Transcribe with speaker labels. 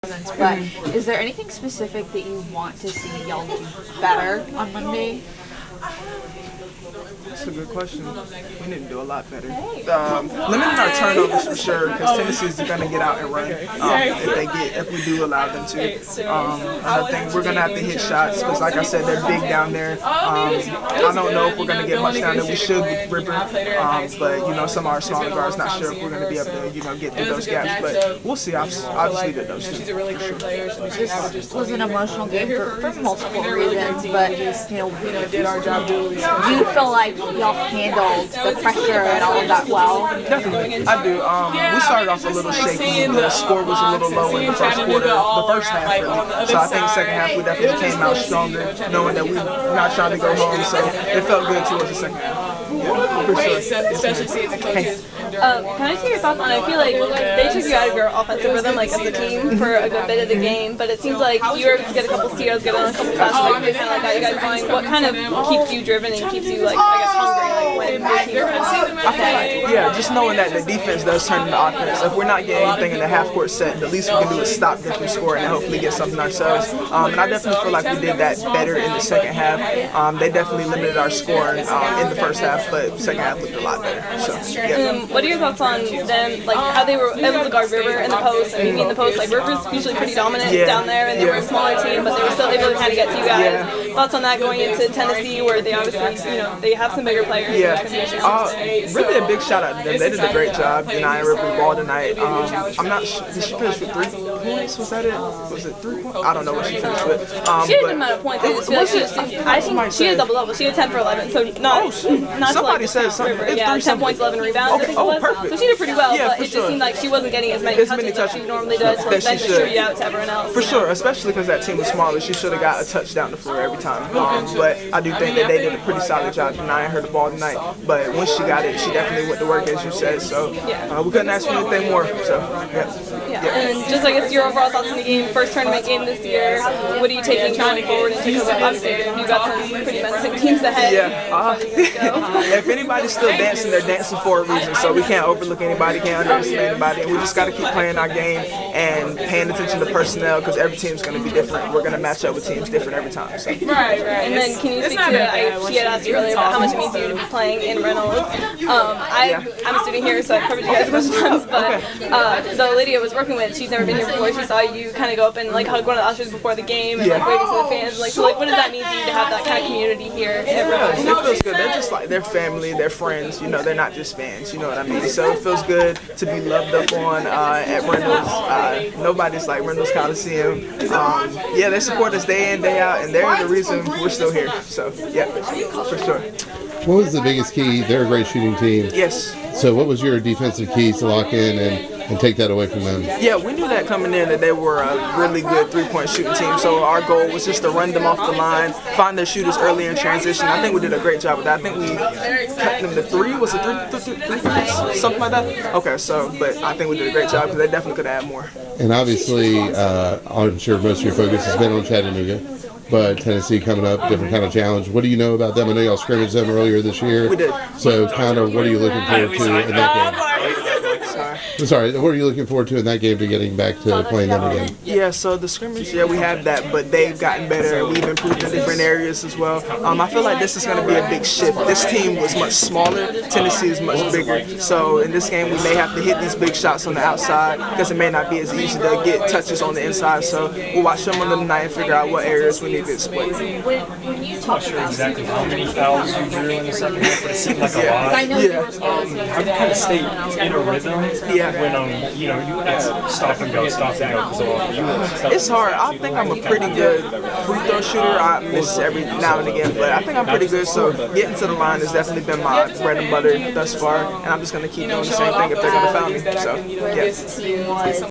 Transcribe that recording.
Speaker 1: But is there anything specific that you want to see y'all do better on Monday?
Speaker 2: That's a good question. We need to do a lot better. Limiting our turnovers for sure, because Tennessee's going to get out and run if we do allow them to. And I think we're going to have to hit shots because, like I said, they're big down there. I don't know if we're going to get much down there. We should with River, but some of our smaller guards not sure if we're going to be able to get through those gaps. But we'll see. I'll just leave it those two.
Speaker 1: This was an emotional game for multiple reasons, but we did our job. Do you feel like y'all handled the pressure and all of that well?
Speaker 2: Definitely, I do. We started off a little shaky. The score was a little low in the first quarter, the first half really. So I think second half we definitely came out stronger, knowing that we were not trying to go home. So it felt good towards the second half. Yeah, for sure.
Speaker 3: Can I see your thoughts on it? I feel like they took you out of your offensive rhythm as a team for a good bit of the game, but it seems like you were able to get a couple steals, get on a couple fast breaks, they kind of got you guys going. What kind of keeps you driven and keeps you, hungry when your team's
Speaker 2: I feel like, just knowing that the defense does turn into offense. If we're not getting anything in the half-court set, the least we can do is stop them from scoring and hopefully get something ourselves. And I definitely feel like we did that better in the second half. They definitely limited our scoring in the first half, but second half looked a lot better. So, yeah.
Speaker 3: What are your thoughts on them, how they were able to guard River in the post and maybe in the post? River's usually pretty dominant down there, and they were a smaller team, but they were still able to kind of get to you guys. Thoughts on that going into Tennessee, where they obviously, they have some bigger players.
Speaker 2: Really a big shout out to them. They did a great job denying River the ball tonight. I'm not sure. Did she finish with 3 points? Was that it? Was it 3 points? I don't know what she finished with.
Speaker 3: She had a good amount of points. I think she had double-double. She had 10 for 11, so not
Speaker 2: somebody said something.
Speaker 3: River. 10 points, 11 rebounds, I think it was.
Speaker 2: Perfect.
Speaker 3: So she did pretty well, but it just seemed like she wasn't getting as many touches as she normally does to then distribute out to everyone else.
Speaker 2: For sure, especially because that team was smaller. She should have got a touch down the floor every time. But I do think that they did a pretty solid job denying her the ball tonight. But once she got it, she definitely went to work, as you said. So we couldn't ask for anything more. So
Speaker 3: And just your overall thoughts on the game, first tournament game this year. What are you taking going forward? Because obviously you got some pretty menacing teams ahead.
Speaker 2: If anybody's still dancing, they're dancing for a reason. So we can't overlook anybody, can't underestimate anybody, and we just got to keep playing our game and paying attention to personnel because every team's going to be different. We're going to match up with teams different every time. So.
Speaker 3: Right. And then can you speak to? She had asked you earlier about how much it means to you to be playing in Reynolds. I'm a student here, so I've covered you guys a bunch of times. But the lady I was working with, she's never been here before. She saw you kind of go up and hug one of the ushers before the game and waving to the fans. What does that mean to you to have that kind of community here?
Speaker 2: It feels good. They're just they're family, they're friends. They're not just fans. You know what I mean? So it feels good to be loved up on at Reynolds. Nobody's like Reynolds Coliseum. They support us day in, day out, and they're the reason we're still here. So for sure.
Speaker 4: What was the biggest key? They're a great shooting team.
Speaker 2: Yes.
Speaker 4: So what was your defensive key to lock in and take that away from them?
Speaker 2: Yeah, we knew that coming in that they were a really good three-point shooting team. So our goal was just to run them off the line, find their shooters early in transition. I think we did a great job with that. I think we cut them to 3. Was it 3? Something like that? Okay, but I think we did a great job because they definitely could add more.
Speaker 4: And obviously, I'm sure most of your focus has been on Chattanooga. But Tennessee coming up, different kind of challenge. What do you know about them? I know y'all scrimmaged them earlier this year.
Speaker 2: We did.
Speaker 4: So what are you looking forward to in that game? Sorry, what are you looking forward to in that game to getting back to playing them again?
Speaker 2: Yeah, so the scrimmage, we have that, but they've gotten better. We've improved in different areas as well. I feel like this is going to be a big shift. This team was much smaller. Tennessee is much bigger. So in this game, we may have to hit these big shots on the outside because it may not be as easy to get touches on the inside. So we'll watch them on the night and figure out what areas we need to exploit.
Speaker 5: I'm not sure exactly how many fouls you drew in the second half, but it seemed like a lot. How do you kind of stay in a rhythm when it's stop and go
Speaker 2: It's hard. I think I'm a pretty good free throw shooter. I miss every now and again, but I think I'm pretty good. So getting to the line has definitely been my bread and butter thus far, and I'm just going to keep doing the same thing if they're going to foul me. So, yeah.